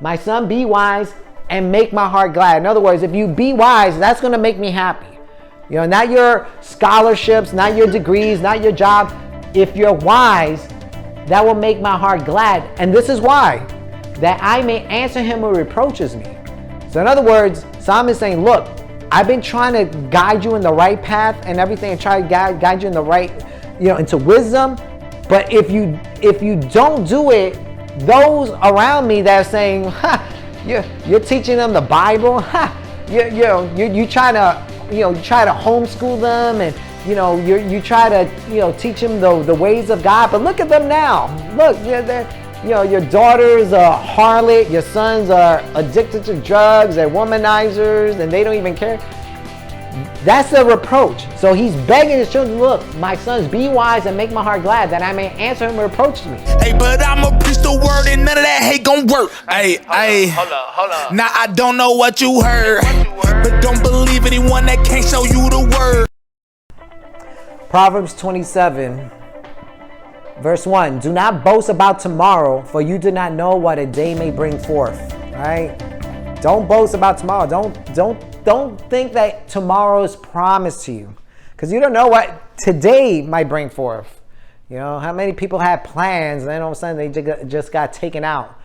My son, be wise and make my heart glad. In other words, if you be wise, that's going to make me happy. You know, not your scholarships, not your degrees, not your job. If you're wise, that will make my heart glad. And this is why, that I may answer him who reproaches me. So in other words, Solomon is saying, look, I've been trying to guide you in the right path and everything, and try to guide you in the right, into wisdom. But if you don't do it, those around me that are saying, you're teaching them the Bible, you try to homeschool them, and you try to teach them the ways of God. But look at them now. Look, your daughter's a harlot, your sons are addicted to drugs, they're womanizers, and they don't even care. That's a reproach. So he's begging his children, look, my sons, be wise and make my heart glad, that I may answer him who reproaches me. Hey, but I'ma preach the word and none of that hate gon' work. Hey, hold up. Now I don't know what you heard, but don't believe anyone that can't show you the word. Proverbs 27, verse 1. Do not boast about tomorrow, for you do not know what a day may bring forth. All right? Don't boast about tomorrow. Don't think that tomorrow is promised to you, because you don't know what today might bring forth. How many people had plans and then all of a sudden they just got taken out.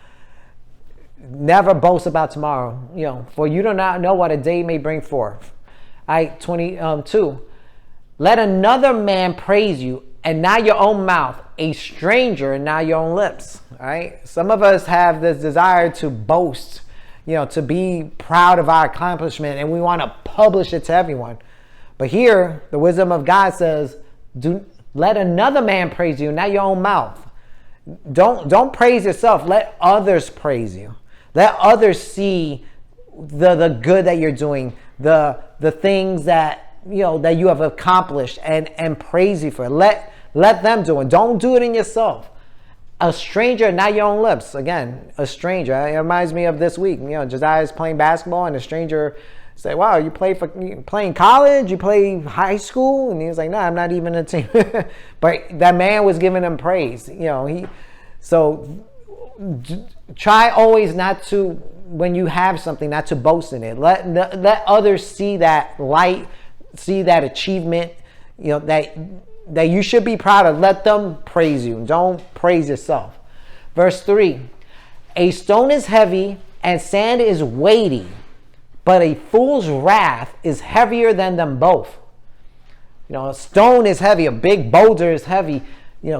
Never boast about tomorrow, for you do not know what a day may bring forth. 22. Let another man praise you and not your own mouth, a stranger and not your own lips. All right. Some of us have this desire to boast, to be proud of our accomplishment, and we want to publish it to everyone. But here, the wisdom of God says, let another man praise you, not your own mouth. Don't praise yourself. Let others praise you. Let others see the good that you're doing, the things that that you have accomplished, and praise you for it. Let them do it. Don't do it in yourself. A stranger, not your own lips. Again, a stranger. It reminds me of this week. Josiah's playing basketball, and a stranger said, "Wow, you playing college? You play high school?" And he was like, "No, I'm not even a team." But that man was giving him praise. So try always not to, when you have something, not to boast in it. Let others see that light, see that achievement, that you should be proud of. Let them praise you. Don't praise yourself. Verse 3. A stone is heavy and sand is weighty, but a fool's wrath is heavier than them both. A stone is heavy. A big boulder is heavy.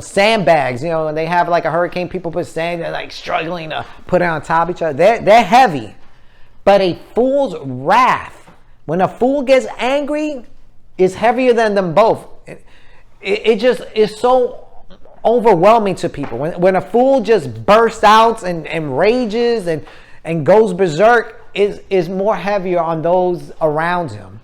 Sandbags, and they have like a hurricane, people put sand, they're like struggling to put it on top of each other. They're heavy. But a fool's wrath, when a fool gets angry, is heavier than them both. It just is so overwhelming to people. When a fool just bursts out and rages and goes berserk, is more heavier on those around him.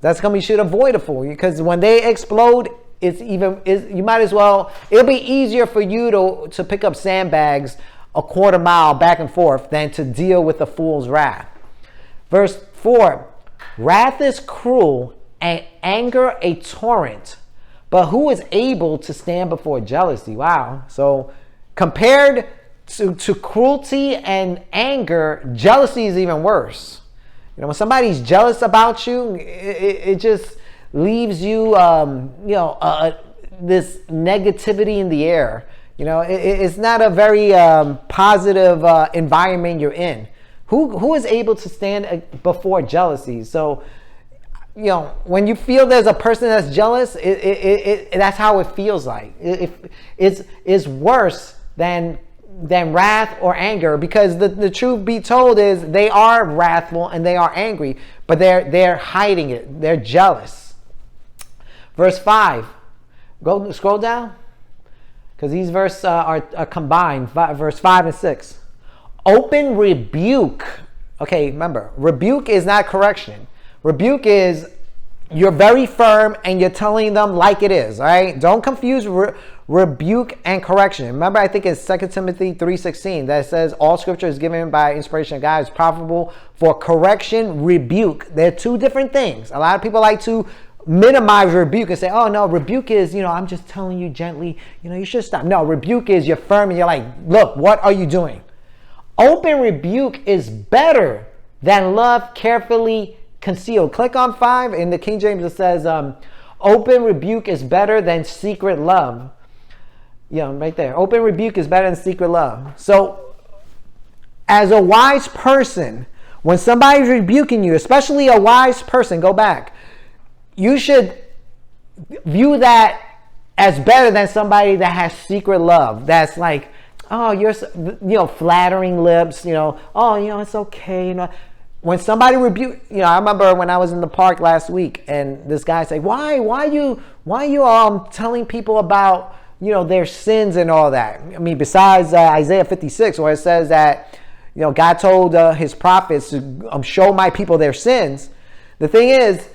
That's something you should avoid, a fool, because when they explode, you might as well, it'll be easier for you to pick up sandbags a quarter mile back and forth than to deal with a fool's wrath. Verse 4. Wrath is cruel and anger a torrent, but who is able to stand before jealousy? Wow. So compared to cruelty and anger, jealousy is even worse. When somebody's jealous about you, it just leaves you, this negativity in the air. It's not a very positive environment you're in. Who is able to stand before jealousy? So, when you feel there's a person that's jealous, that's how it feels like. It's worse than wrath or anger, because the truth be told is they are wrathful and they are angry, but they're hiding it. They're jealous. Verse 5. Go scroll down, because these verses are combined. Verse 5 and 6. Open rebuke. Okay, remember, rebuke is not correction. Rebuke is you're very firm and you're telling them like it is. All right, don't confuse rebuke and correction. Remember, I think it's 2 Timothy 3:16 that says all scripture is given by inspiration of God, is profitable for correction, rebuke. They're two different things. A lot of people like to minimize rebuke and say, oh no, rebuke is, I'm just telling you gently, you should stop. No, rebuke is you're firm and you're like, look, what are you doing? Open rebuke is better than love carefully concealed. Click on 5. In the King James, it says, open rebuke is better than secret love. Yeah, right there. Open rebuke is better than secret love. So, as a wise person, when somebody's rebuking you, especially a wise person, go back, you should view that as better than somebody that has secret love. That's like, oh, you're, flattering lips, oh, it's okay, When somebody I remember when I was in the park last week, and this guy said, why you telling people about, their sins and all that? I mean, besides Isaiah 56, where it says that, God told his prophets to show my people their sins. The thing is,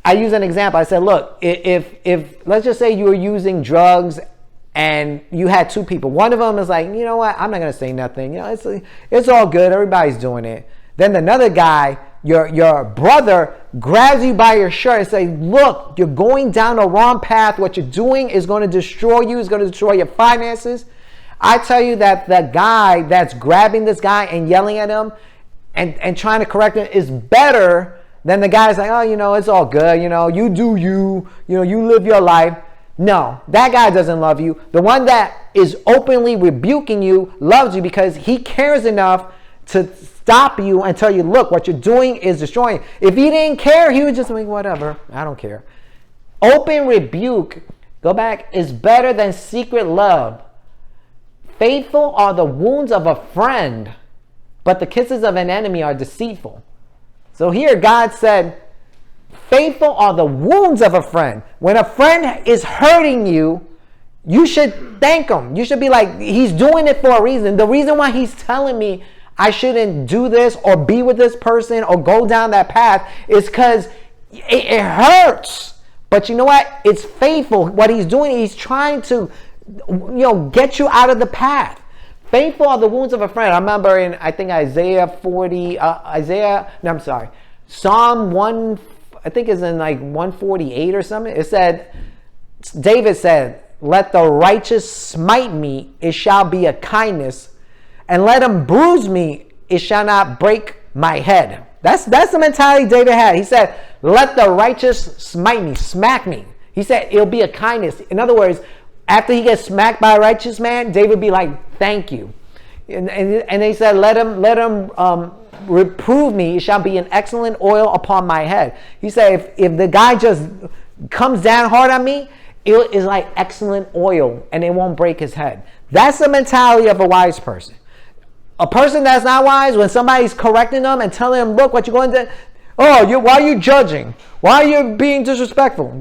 I use an example. I said, look, if let's just say you were using drugs and you had 2 people. One of them is like, you know what? I'm not going to say nothing. It's all good. Everybody's doing it. Then another guy, your brother, grabs you by your shirt and says, look, you're going down the wrong path. What you're doing is going to destroy you. It's going to destroy your finances. I tell you that the guy that's grabbing this guy and yelling at him and trying to correct him is better than the guy's like, oh, it's all good. You do you live your life. No, that guy doesn't love you. The one that is openly rebuking you loves you because he cares enough to stop you and tell you, look, what you're doing is destroying. If he didn't care, he would just like, whatever, I don't care. Open rebuke, go back, is better than secret love. Faithful are the wounds of a friend, but the kisses of an enemy are deceitful. So here God said, faithful are the wounds of a friend. When a friend is hurting you, you should thank him. You should be like, he's doing it for a reason. The reason why he's telling me I shouldn't do this or be with this person or go down that path is because it hurts. But you know what? It's faithful. What he's doing, he's trying to, get you out of the path. Faithful are the wounds of a friend. I remember in, I think Psalm 1, I think it's in like 148 or something. It said, David said, let the righteous smite me, it shall be a kindness, and let him bruise me, it shall not break my head. That's the mentality David had. He said, let the righteous smite me, smack me. He said, it'll be a kindness. In other words, after he gets smacked by a righteous man, David would be like, thank you. And they said, let him reprove me, it shall be an excellent oil upon my head. He said, if the guy just comes down hard on me, it is like excellent oil and it won't break his head. That's the mentality of a wise person. A person that's not wise, when somebody's correcting them and telling them, look, what you're going to, why are you judging? Why are you being disrespectful?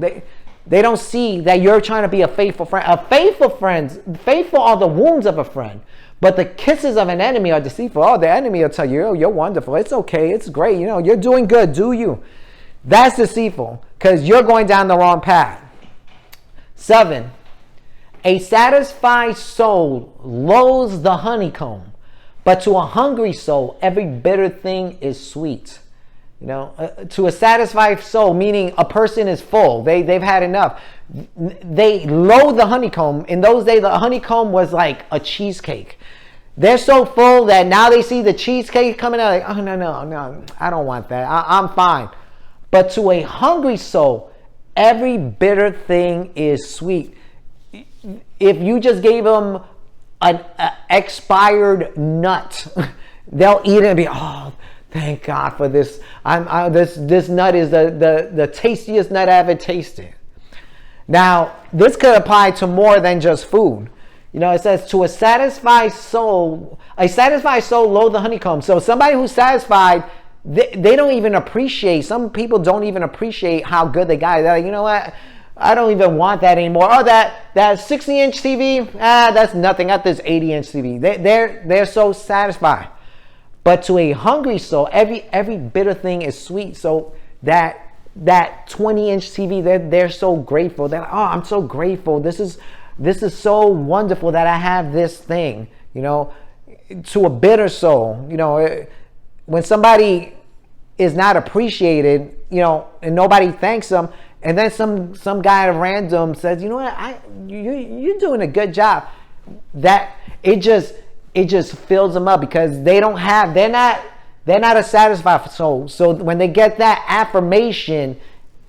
They don't see that you're trying to be a faithful friend. Faithful are the wounds of a friend, but the kisses of an enemy are deceitful. Oh, the enemy will tell you, you're wonderful. It's okay. It's great. You're doing good. Do you? That's deceitful because you're going down the wrong path. 7, a satisfied soul loathes the honeycomb, but to a hungry soul, every bitter thing is sweet. To a satisfied soul, meaning a person is full. They've had enough. They loathe the honeycomb. In those days, the honeycomb was like a cheesecake. They're so full that now they see the cheesecake coming out like, oh, no, I don't want that. I'm fine. But to a hungry soul, every bitter thing is sweet. If you just gave them an expired nut, they'll eat it and be, oh, thank God for this. This nut is the tastiest nut I ever tasted. Now, this could apply to more than just food. It says, to a satisfied soul loathe the honeycomb. So somebody who's satisfied, they don't even appreciate, some people don't even appreciate how good they got it. They're like, you know what? I don't even want that anymore. Oh, that 60-inch TV, that's nothing. Got this 80-inch TV. They're so satisfied. But to a hungry soul, every bitter thing is sweet. So that 20-inch TV, they're so grateful. They're like, oh, I'm so grateful. This is so wonderful that I have this thing. To a bitter soul, when somebody is not appreciated, and nobody thanks them, and then some guy at random says, you know what, you're doing a good job. That it it just fills them up because they're not a satisfied soul. So when they get that affirmation,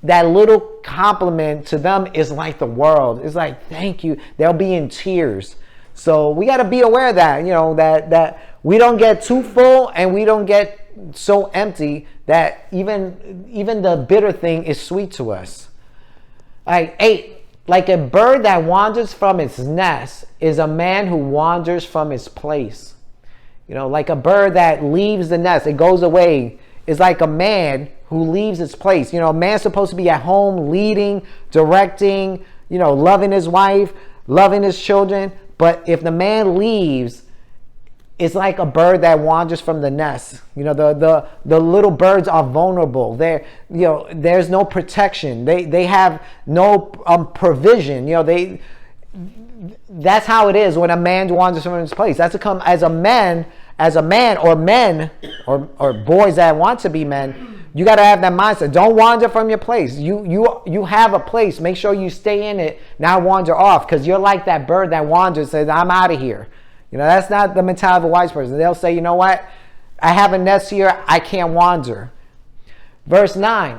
that little compliment to them is like the world. It's like, thank you. They'll be in tears. So we got to be aware of that, that we don't get too full and we don't get so empty that even the bitter thing is sweet to us. All right, 8. Like a bird that wanders from its nest is a man who wanders from his place. Like a bird that leaves the nest, it goes away, is like a man who leaves his place. A man's supposed to be at home leading, directing, loving his wife, loving his children. But if the man leaves, it's like a bird that wanders from the nest. The little birds are vulnerable. There's no protection. They have no provision. That's how it is when a man wanders from his place. That's to come as a man or men or boys that want to be men. You got to have that mindset. Don't wander from your place. You have a place. Make sure you stay in it. Not wander off, because you're like that bird that wanders, says, I'm out of here. That's not the mentality of a wise person. They'll say, you know what? I have a nest here. I can't wander. Verse 9.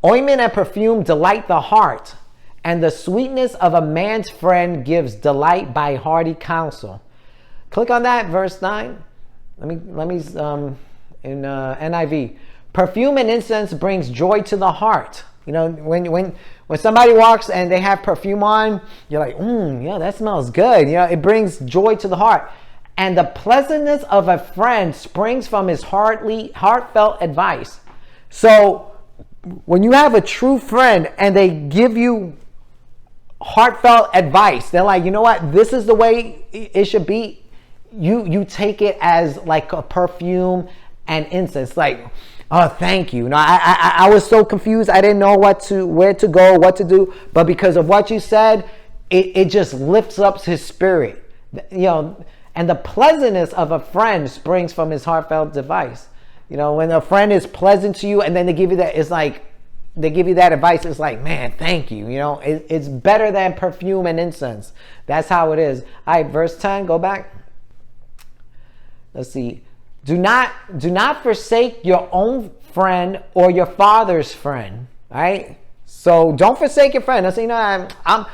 Ointment and perfume delight the heart, and the sweetness of a man's friend gives delight by hearty counsel. Click on that, verse 9. Let me in NIV. Perfume and incense brings joy to the heart. When somebody walks and they have perfume on, you're like, yeah, that smells good. It brings joy to the heart. And the pleasantness of a friend springs from his heartfelt advice. So when you have a true friend and they give you heartfelt advice, they're like, you know what, this is the way it should be. You take it as like a perfume and incense, like, oh, thank you. I was so confused. I didn't know where to go, what to do. But because of what you said, it just lifts up his spirit. And the pleasantness of a friend springs from his heartfelt advice. When a friend is pleasant to you and then they give you that, it's like, they give you that advice. It's like, man, thank you. It's better than perfume and incense. That's how it is. All right, verse 10, go back. Let's see. Do not forsake your own friend or your father's friend. All right. So don't forsake your friend. Let's say, I've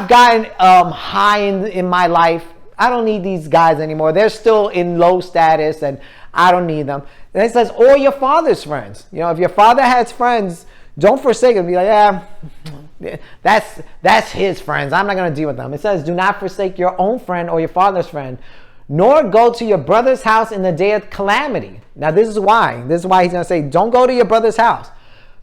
gotten high in my life. I don't need these guys anymore. They're still in low status, and I don't need them. And it says, or your father's friends. If your father has friends, don't forsake them. Be like, yeah, that's his friends. I'm not going to deal with them. It says, do not forsake your own friend or your father's friend, nor go to your brother's house in the day of calamity. Now, this is why he's going to say, don't go to your brother's house.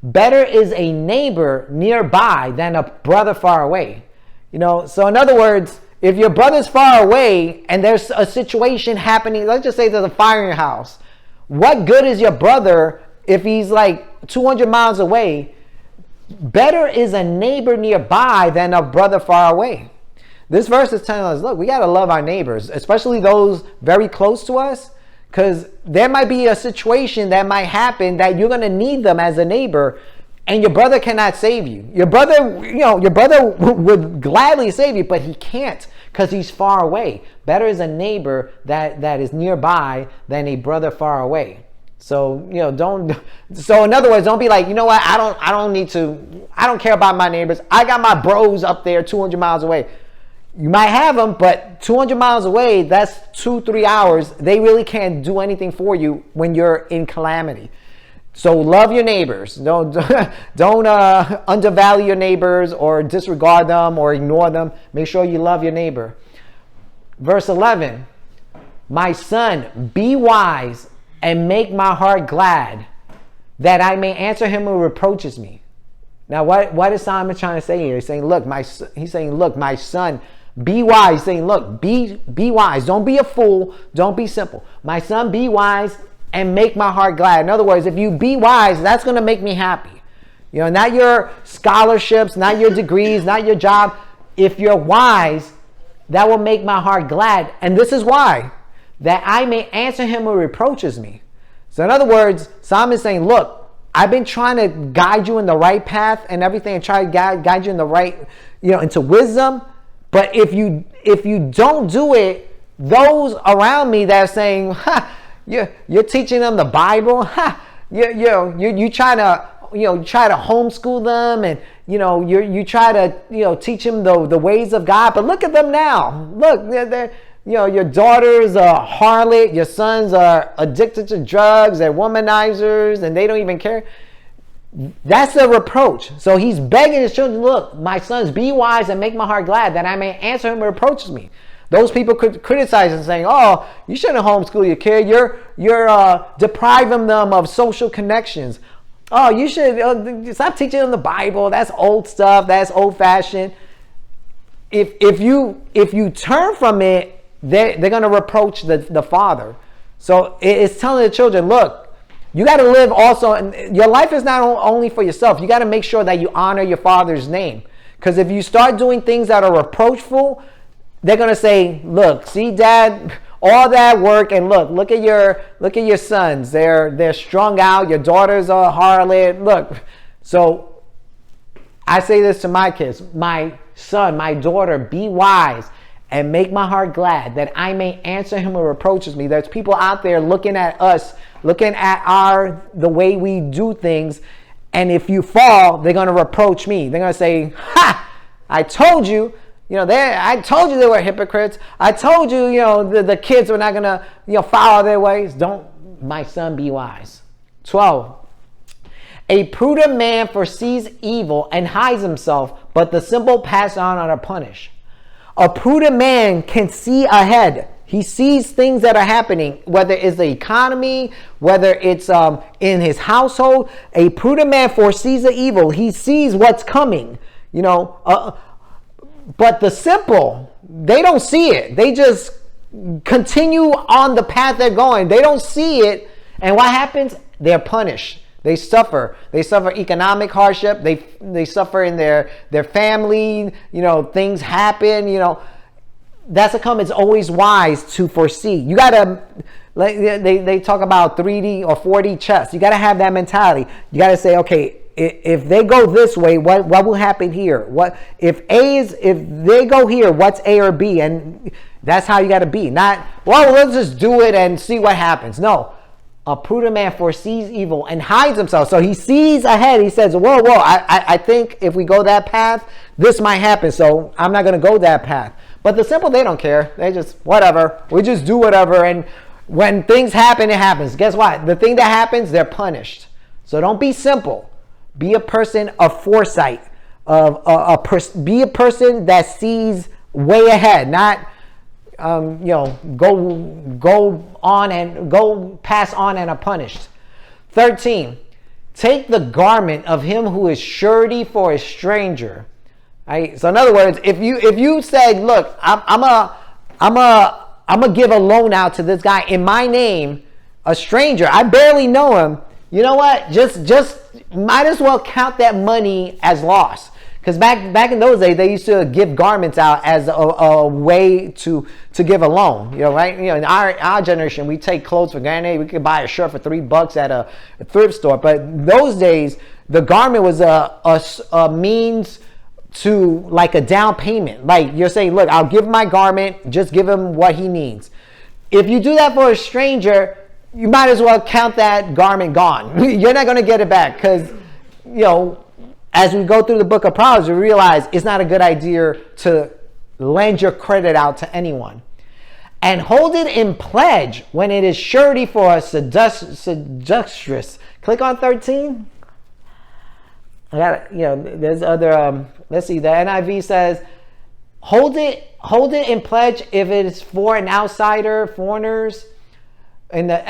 Better is a neighbor nearby than a brother far away. So in other words, if your brother's far away and there's a situation happening, let's just say there's a fire in your house. What good is your brother if he's like 200 miles away? Better is a neighbor nearby than a brother far away. This verse is telling us, look, we got to love our neighbors, especially those very close to us, because there might be a situation that might happen that you're going to need them as a neighbor, and your brother cannot save you. Your brother would gladly save you, but he can't because he's far away. Better is a neighbor that is nearby than a brother far away. So, so in other words, don't be like, you know what, I don't care about my neighbors. I got my bros up there 200 miles away. You might have them, but 200 miles away, that's 2-3 hours. They really can't do anything for you when you're in calamity. So love your neighbors. Don't undervalue your neighbors or disregard them or ignore them. Make sure you love your neighbor. Verse 11, my son, be wise and make my heart glad, that I may answer him who reproaches me. Now, what is Solomon trying to say here? He's saying, look, my son, be wise. He's saying, look, be wise. Don't be a fool. Don't be simple. My son, be wise and make my heart glad. In other words, if you be wise, that's going to make me happy. Not your scholarships, not your degrees, not your job. If you're wise, that will make my heart glad. And this is why, that I may answer him who reproaches me. So in other words, Solomon is saying, look, I've been trying to guide you in the right path and everything, and try to guide you in the right, into wisdom. But if you don't do it, those around me that are saying, ha, you're teaching them the Bible, ha, you try to homeschool them, and you try to teach them the ways of God. But look at them now. Look, they're your daughter's a harlot, your sons are addicted to drugs, they're womanizers, and they don't even care. That's a reproach. So he's begging his children, look, my sons, be wise and make my heart glad, that I may answer him who reproaches me. Those people could criticize and saying, oh, you shouldn't homeschool your kid. You're depriving them of social connections. Oh, you should stop teaching them the Bible. That's old stuff. That's old fashioned. If you turn from it, they're going to reproach the father. So it's telling the children, look, you got to live also, and your life is not only for yourself. You got to make sure that you honor your father's name. Because if you start doing things that are reproachful, they're going to say, look, see, Dad, all that work, and look at your sons. They're strung out. Your daughter's a harlot. Look. So I say this to my kids, my son, my daughter, be wise and make my heart glad, that I may answer him who reproaches me. There's people out there looking at us, looking at the way we do things, and if you fall, they're going to reproach me. They're going to say, ha, I told you. I told you they were hypocrites. I told you, the kids were not going to, follow their ways. Don't, my son, be wise. 12. A prudent man foresees evil and hides himself, but the simple pass on and are punished. A prudent man can see ahead. He sees things that are happening, whether it's the economy, whether it's in his household. A prudent man foresees the evil. He sees what's coming, But the simple, they don't see it. They just continue on the path they're going. They don't see it. And what happens? They're punished. They suffer. They suffer economic hardship. They suffer in their family. Things happen. That's a come. It's always wise to foresee. You gotta. They talk about 3D or 4D chess. You gotta have that mentality. You gotta say, okay, if they go this way, what will happen here? What if they go here? What's A or B? And that's how you gotta be. Not, well, let's just do it and see what happens. No. A prudent man foresees evil and hides himself. So he sees ahead. He says, whoa, I think if we go that path, this might happen. So I'm not going to go that path. But the simple, they don't care. They just, whatever. We just do whatever. And when things happen, it happens. Guess what? The thing that happens, they're punished. So don't be simple. Be a person of foresight. Be a person that sees way ahead. Not go pass on and are punished. 13. Take the garment of him who is surety for a stranger. Right? So in other words, if you say, look, I'm gonna give a loan out to this guy in my name, a stranger, I barely know him. You know what? Just might as well count that money as loss. Because back in those days, they used to give garments out as a way to give a loan, right? In our generation, we take clothes for granted. We could buy a shirt for $3 at a thrift store. But in those days, the garment was a means to, like, a down payment. Like, you're saying, look, I'll give my garment, just give him what he needs. If you do that for a stranger, you might as well count that garment gone. You're not going to get it back because, as we go through the book of Proverbs, we realize it's not a good idea to lend your credit out to anyone. And hold it in pledge when it is surety for a seductress. Click on 13. I got, there's other, let's see, the NIV says, hold it in pledge if it is for an outsider, foreigners. In the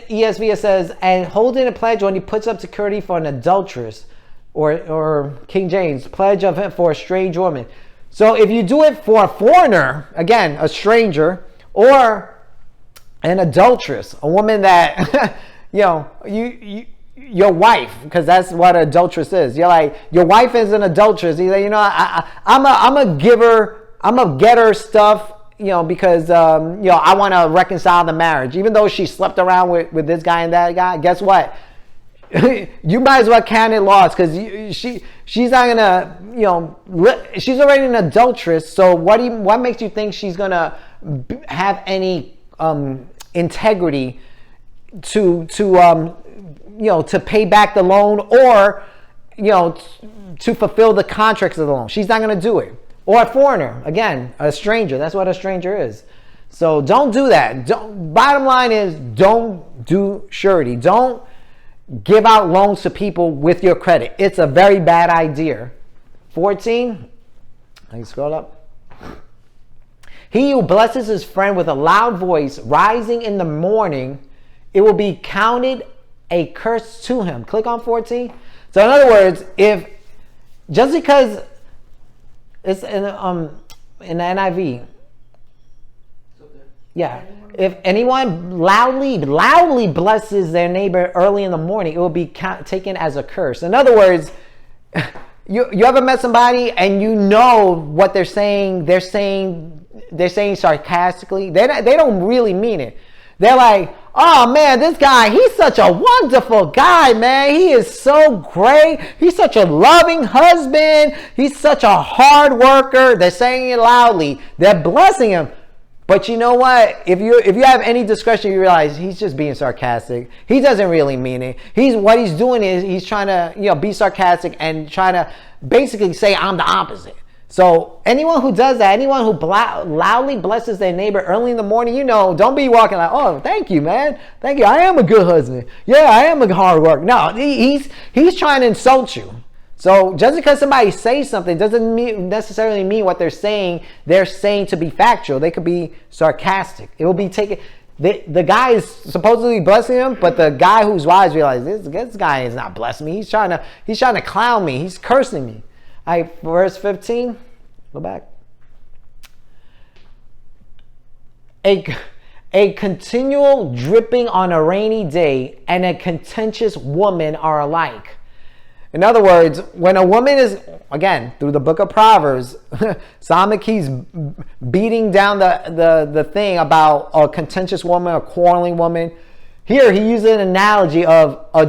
ESV it says, and hold it in pledge when he puts up security for an adulteress. Or King James, pledge of him for a strange woman. So if you do it for a foreigner, again, a stranger, or an adulteress, a woman that, your wife, because that's what an adulteress is. You're like, your wife is an adulteress. You're like, I'm a giver, I'm a get her stuff, because, I want to reconcile the marriage. Even though she slept around with this guy and that guy, guess what? You might as well count it lost because she's not gonna, she's already an adulteress. So what makes you think she's gonna have any integrity to pay back the loan, or to fulfill the contracts of the loan. She's not going to do it. Or a foreigner, again, a stranger. That's what a stranger is. So don't do that. Bottom line is, don't do surety. Don't give out loans to people with your credit. It's a very bad idea. 14. I can scroll up. He who blesses his friend with a loud voice, rising in the morning, it will be counted a curse to him. Click on 14. So in other words, just because it's in the NIV, yeah, if anyone loudly blesses their neighbor early in the morning, it will be taken as a curse. In other words, you ever met somebody and you know what they're saying? They're saying sarcastically. They don't really mean it. They're like, oh man, this guy, he's such a wonderful guy, man. He is so great. He's such a loving husband. He's such a hard worker. They're saying it loudly. They're blessing him. But you know what? If you have any discretion, you realize he's just being sarcastic. He doesn't really mean it. What he's doing is he's trying to be sarcastic and trying to basically say I'm the opposite. So anyone who does that, anyone who loudly blesses their neighbor early in the morning, don't be walking like, oh, thank you, man. Thank you. I am a good husband. Yeah, I am a hard worker. No, he's trying to insult you. So just because somebody says something doesn't necessarily mean what they're saying to be factual. They could be sarcastic. It will be taken. The guy is supposedly blessing him, but the guy who's wise realizes this guy is not blessing me. He's trying to clown me. He's cursing me. All right, verse 15. Go back. A continual dripping on a rainy day and a contentious woman are alike. In other words, when a woman is, again, through the book of Proverbs, Solomon keeps beating down the thing about a contentious woman, a quarreling woman. Here, he uses an analogy of a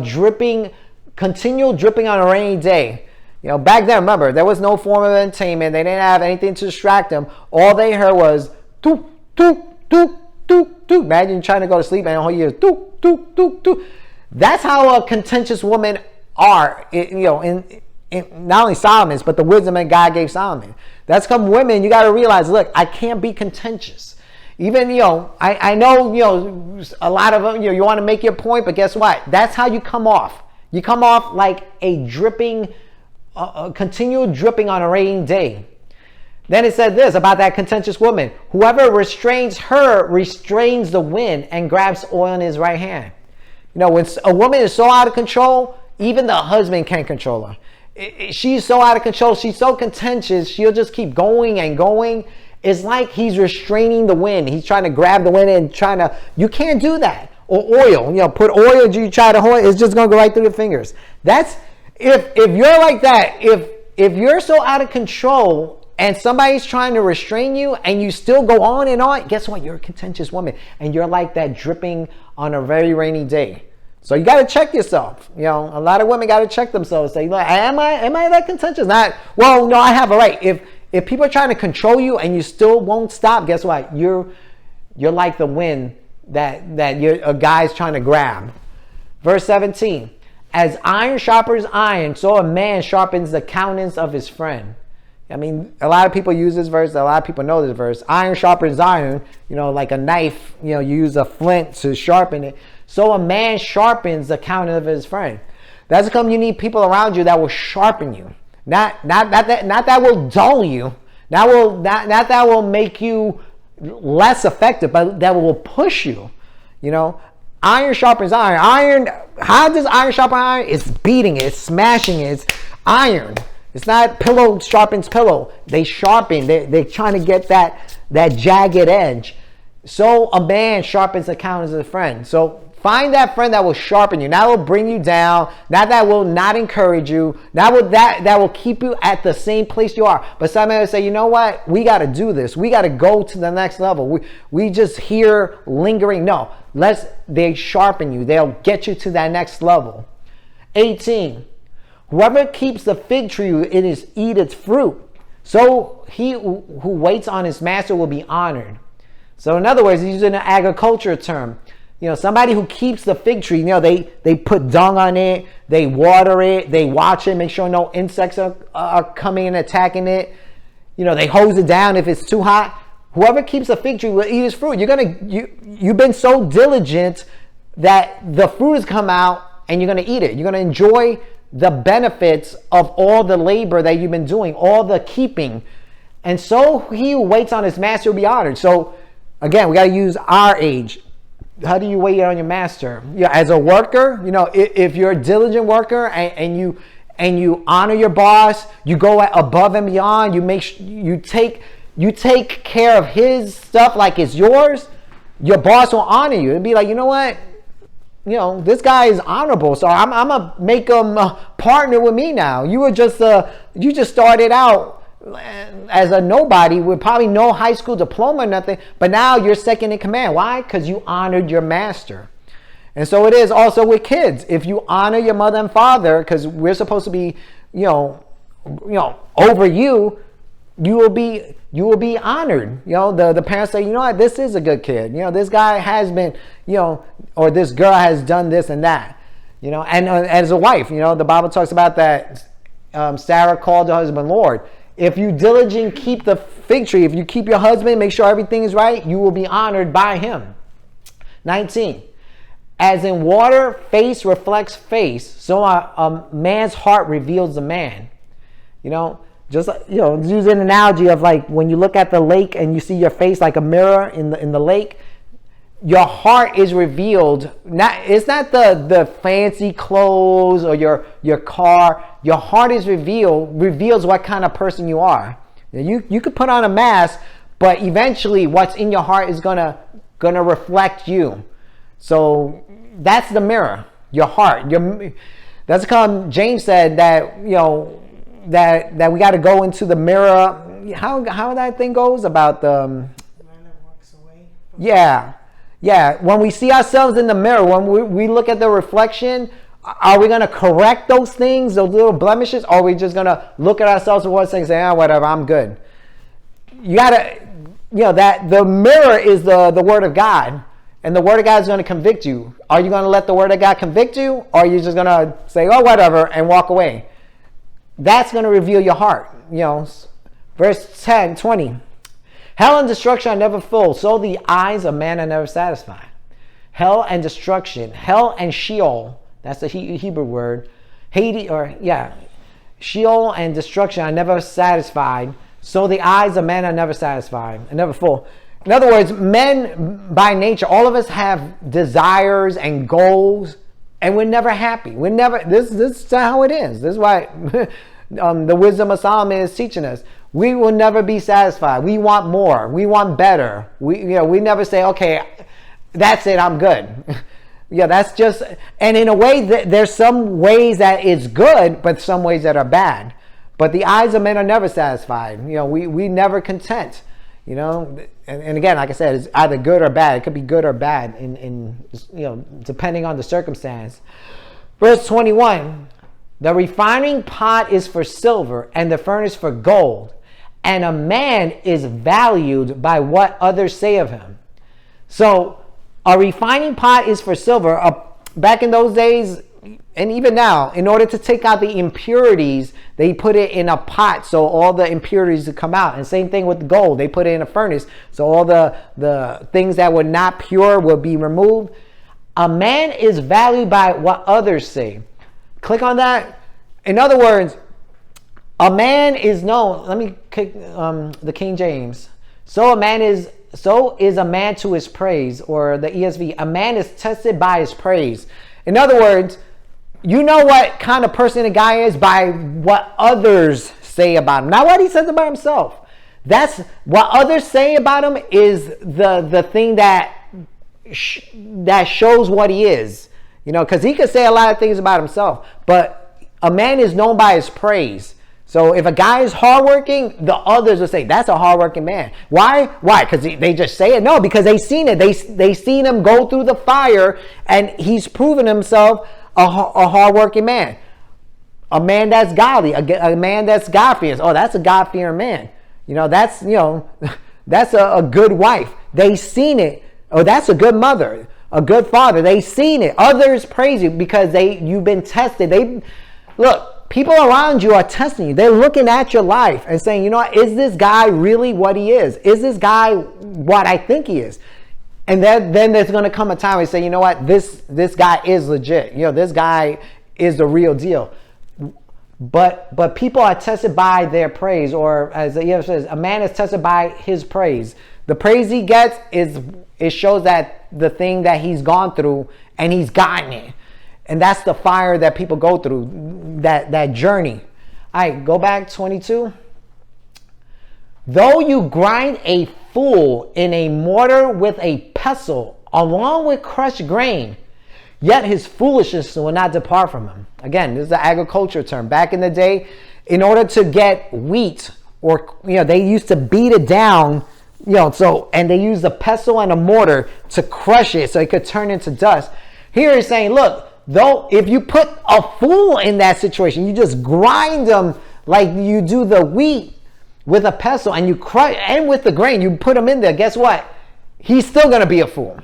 continual dripping on a rainy day. Back then, remember, there was no form of entertainment. They didn't have anything to distract them. All they heard was, toot, toot, toot, toot, toot. Imagine trying to go to sleep and all you hear is, toot, toot, toot, toot. That's how a contentious woman are, in not only Solomon's, but the wisdom that God gave Solomon. That's come women, you got to realize, look, I can't be contentious. Even, I know, a lot of them, you want to make your point, but guess what? That's how you come off. You come off like a continual dripping on a rainy day. Then it said this about that contentious woman. Whoever restrains her restrains the wind and grabs oil in his right hand. When a woman is so out of control, even the husband can't control her. She's so out of control. She's so contentious. She'll just keep going and going. It's like he's restraining the wind. He's trying to grab the wind and you can't do that. Or oil, put oil, you try to hold it, it's just going to go right through your fingers. That's, if you're like that, if you're so out of control and somebody's trying to restrain you and you still go on and on, guess what? You're a contentious woman and you're like that dripping on a very rainy day. So you got to check yourself. A lot of women got to check themselves. Say, am I that contentious? Not, well, no, I have a right. If people are trying to control you and you still won't stop, guess what? You're like the wind that a guy's trying to grab. Verse 17. As iron sharpens iron, so a man sharpens the countenance of his friend. I mean, a lot of people use this verse. A lot of people know this verse. Iron sharpens iron, like a knife, you use a flint to sharpen it. So a man sharpens the countenance of his friend. That's because you need people around you that will sharpen you. Not that will dull you. Not that will make you less effective, but that will push you. Iron sharpens iron. Iron, how does iron sharpen iron? It's beating it, it's smashing it, it's iron. It's not pillow sharpens pillow. They sharpen, they're trying to get that jagged edge. So a man sharpens the countenance of a friend. So find that friend that will sharpen you. That will bring you down. That will not encourage you. That will keep you at the same place you are. But somebody will say, you know what? We got to do this. We got to go to the next level. We just here lingering. No, they sharpen you. They'll get you to that next level. 18. Whoever keeps the fig tree, eat its fruit. So he who waits on his master will be honored. So in other words, he's using an agriculture term. Somebody who keeps the fig tree, they put dung on it, they water it, they watch it, make sure no insects are coming and attacking it. They hose it down if it's too hot. Whoever keeps a fig tree will eat its fruit. You've been so diligent that the fruit has come out and you're going to eat it. You're going to enjoy the benefits of all the labor that you've been doing, all the keeping. And so he who waits on his master will be honored. So again, we got to use our age. How do you wait on your master? As a worker, if you're a diligent worker and you honor your boss, you go above and beyond. You take care of his stuff like it's yours. Your boss will honor you. It'd be like, you know what? This guy is honorable, so I'm gonna make him partner with me now. You just started out as a nobody with probably no high school diploma or nothing, but now you're second in command. Why? Because you honored your master. And so it is also with kids. If you honor your mother and father, because we're supposed to be, over you, you will be honored. The parents say, what, this is a good kid. This guy has been, or this girl has done this and that. And as a wife, the Bible talks about that. Sarah called her husband Lord. If you diligently keep the fig tree, if you keep your husband, make sure everything is right, you will be honored by him. 19. As in water, face reflects face, so a man's heart reveals the man. Just use an analogy of like when you look at the lake and you see your face like a mirror in the lake. Your heart is revealed. It's not the fancy clothes or your car. Your heart is reveals what kind of person you are. You could put on a mask, but eventually what's in your heart is gonna reflect you. So that's the mirror, your heart. That's come. James said that that we got to go into the mirror. How that thing goes about the man that walks away. Yeah. When we see ourselves in the mirror, when we look at the reflection, are we going to correct those things, those little blemishes, or are we just going to look at ourselves and one thing and say, whatever, I'm good? You got to, that the mirror is the word of God, and the word of God is going to convict you. Are you going to let the word of God convict you, or are you just going to say, whatever, and walk away? That's going to reveal your heart. Verse 20. Hell and destruction are never full, so the eyes of man are never satisfied. Hell and destruction, hell and Sheol, that's the Hebrew word. Sheol and destruction are never satisfied, so the eyes of man are never satisfied and never full. In other words, men by nature, all of us have desires and goals, and we're never happy. This is how it is. This is why the wisdom of Solomon is teaching us. We will never be satisfied. We want more. We want better. We never say, okay, that's it, I'm good. That's just, and in a way, there's some ways that it's good, but some ways that are bad. But the eyes of men are never satisfied. We never content. And again, like I said, it's either good or bad. It could be good or bad in depending on the circumstance. Verse 21, the refining pot is for silver and the furnace for gold, and a man is valued by what others say of him. So a refining pot is for silver. Back in those days, and even now, in order to take out the impurities, they put it in a pot so all the impurities would come out. And same thing with gold. They put it in a furnace so all the things that were not pure will be removed. A man is valued by what others say. Click on that. In other words, a man is known. Let me click the King James. So is a man to his praise, or the ESV. A man is tested by his praise. In other words, you know what kind of person a guy is by what others say about him. Not what he says about himself. That's what others say about him is the thing that shows what he is. Because he could say a lot of things about himself, but a man is known by his praise. So if a guy is hardworking, the others will say, that's a hardworking man. Why? Because they just say it? No, because they've seen it. They seen him go through the fire, and he's proven himself a hardworking man. A man that's godly, a man that's God-fearing. Oh, that's a God-fearing man. That's That's a good wife. They seen it. Oh, that's a good mother, a good father. They seen it. Others praise you because you've been tested. Look, people around you are testing you. They're looking at your life and saying, you know what, is this guy really what he is? Is this guy what I think he is? And then there's going to come a time where you say, you know what, this guy is legit. You know, this guy is the real deal. But people are tested by their praise, or as the EF says, a man is tested by his praise. The praise he gets it shows that the thing that he's gone through and he's gotten it. And that's the fire that people go through, that journey. All right, go back 22. Though you grind a fool in a mortar with a pestle, along with crushed grain, yet his foolishness will not depart from him. Again, this is the agriculture term. Back in the day, in order to get wheat, or they used to beat it down, and they used a pestle and a mortar to crush it so it could turn into dust. Here he's saying, look, though if you put a fool in that situation, you just grind them like you do the wheat with a pestle, and you crush, and with the grain, you put him in there. Guess what? He's still going to be a fool.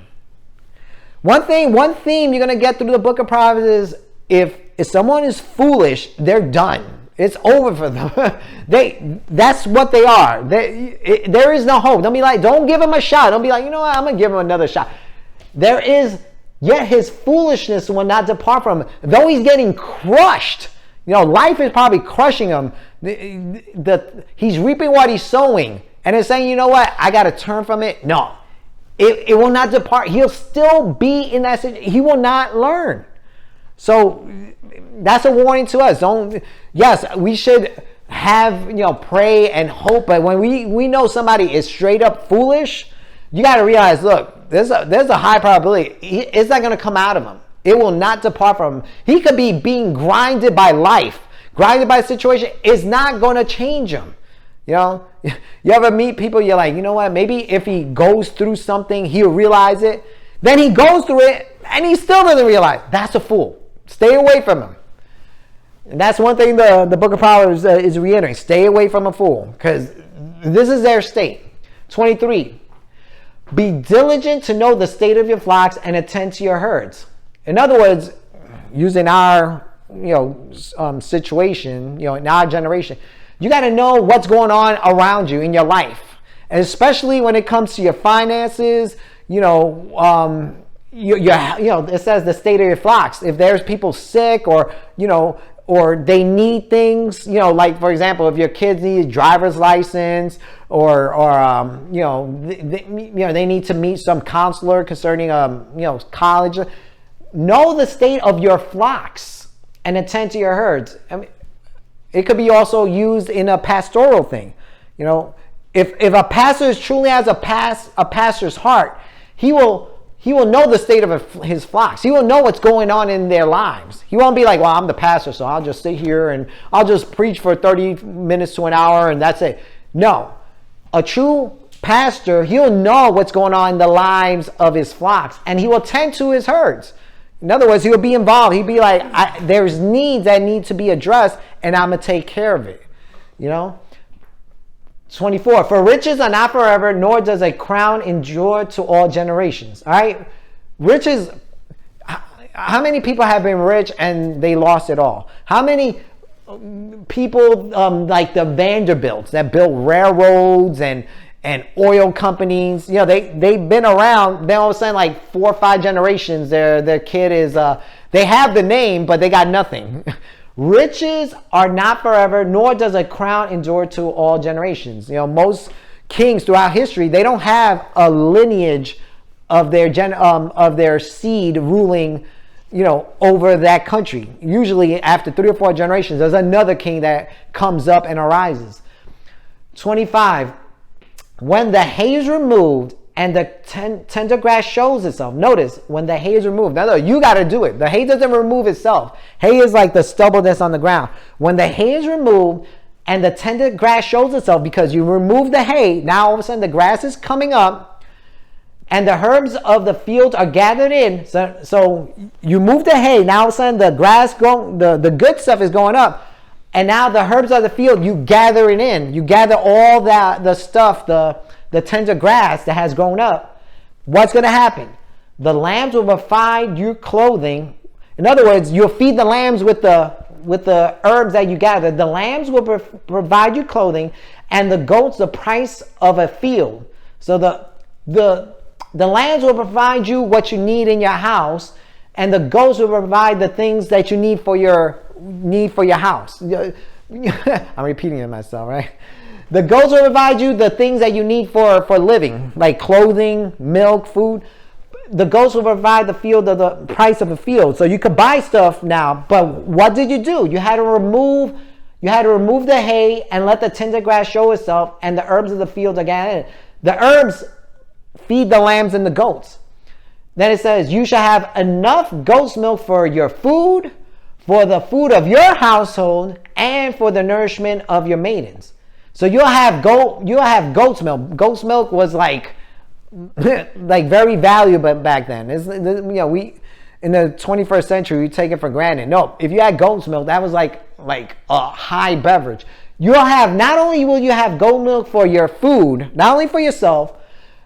One theme you're going to get through the book of Proverbs is if someone is foolish, they're done. It's over for them. That's what they are. There is no hope. Don't be like, don't give him a shot. Don't be like, you know what, I'm going to give him another shot. Yet his foolishness will not depart from him. Though he's getting crushed, life is probably crushing him. He's reaping what he's sowing. And it's saying, you know what, I got to turn from it. No. It will not depart. He'll still be in that situation. He will not learn. So that's a warning to us. Yes, we should have, pray and hope. But when we know somebody is straight up foolish, you got to realize, look, there's a high probability it's not going to come out of him. It will not depart from him. He could be being grinded by life, grinded by a situation. It's not going to change him. You ever meet people, you're like, you know what, maybe if he goes through something, he'll realize it. Then he goes through it and he still doesn't realize. That's a fool. Stay away from him. And that's one thing the book of Proverbs is reiterating. Stay away from a fool, because this is their state. 23. Be diligent to know the state of your flocks and attend to your herds. In other words, using our situation, in our generation, you got to know what's going on around you in your life, and especially when it comes to your finances. It says the state of your flocks. If there's people sick, or they need things, like for example, if your kids need a driver's license, or they need to meet some counselor concerning college. Know the state of your flocks and attend to your herds. I mean, it could be also used in a pastoral thing. If a pastor truly has a pastor's heart, he will know the state of his flocks. He will know what's going on in their lives. He won't be like, well, I'm the pastor, so I'll just sit here and I'll just preach for 30 minutes to an hour and that's it. No. A true pastor, he'll know what's going on in the lives of his flocks, and he will tend to his herds. In other words, he'll be involved. He'll be like, there's needs that need to be addressed, and I'm going to take care of it. 24. For riches are not forever, nor does a crown endure to all generations. All right? Riches, how many people have been rich and they lost it all? How many people like the Vanderbilts that built railroads and oil companies, they've been around. Then all of a sudden, like 4 or 5 generations, their kid is, they have the name, but they got nothing. Riches are not forever, nor does a crown endure to all generations. Most kings throughout history, they don't have a lineage of their seed ruling, over that country. Usually after 3 or 4 generations, there's another king that comes up and arises. 25. When the hay is removed and the tender grass shows itself. Notice, when the hay is removed. Now, you got to do it. The hay doesn't remove itself. Hay is like the stubble that's on the ground. When the hay is removed and the tender grass shows itself, because you remove the hay, now all of a sudden the grass is coming up and the herbs of the field are gathered in. So you move the hay. Now all of a sudden the grass, the good stuff is going up. And now the herbs of the field, you gather it in. You gather all the stuff, the the tender grass that has grown up, what's going to happen? The lambs will provide you clothing. In other words, you'll feed the lambs with the herbs that you gather. The lambs will provide you clothing, and the goats the price of a field. So the lambs will provide you what you need in your house, and the goats will provide the things that you need for your house. I'm repeating it myself, right? The goats will provide you the things that you need for living, like clothing, milk, food. The goats will provide the price of a field. So you could buy stuff now, but what did you do? You had to remove the hay and let the tender grass show itself, and the herbs of the field again. The herbs feed the lambs and the goats. Then it says, you shall have enough goat's milk for your food, for the food of your household, and for the nourishment of your maidens. So you'll have goat's milk. Goat's milk was like very valuable back then. We in the 21st century, we take it for granted. No, if you had goat's milk, that was like a high beverage. Not only will you have goat milk for your food, not only for yourself,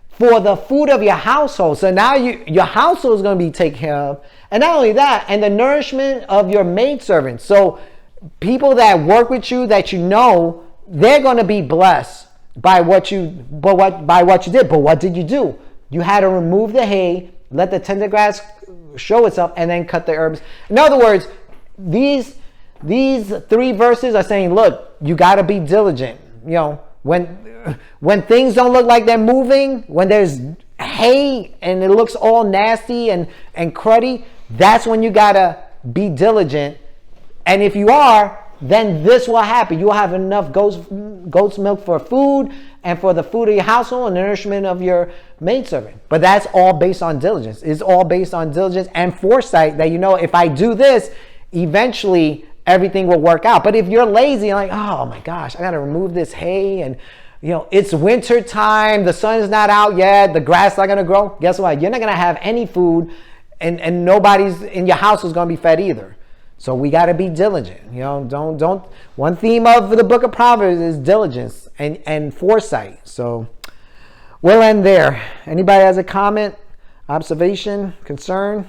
for the food of your household. So now your household is going to be taken care of. And not only that, and the nourishment of your maidservants. So people that work with you, that you know, they're going to be blessed by what you did. But what did you do? You had to remove the hay, let the tender grass show itself, and then cut the herbs. In other words, these 3 verses are saying, look, you got to be diligent. When things don't look like they're moving, when there's hay and it looks all nasty and cruddy, that's when you got to be diligent. And if you are, then this will happen. You will have enough goat's milk for food, and for the food of your household and the nourishment of your maidservant. But that's all based on diligence. It's all based on diligence and foresight that, if I do this, eventually everything will work out. But if you're lazy and like, oh my gosh, I got to remove this hay, and it's winter time, the sun's not out yet, the grass is not going to grow. Guess what? You're not going to have any food, and nobody's in your house is going to be fed either. So we got to be diligent. Don't. One theme of the book of Proverbs is diligence and foresight. So we'll end there. Anybody has a comment, observation, concern?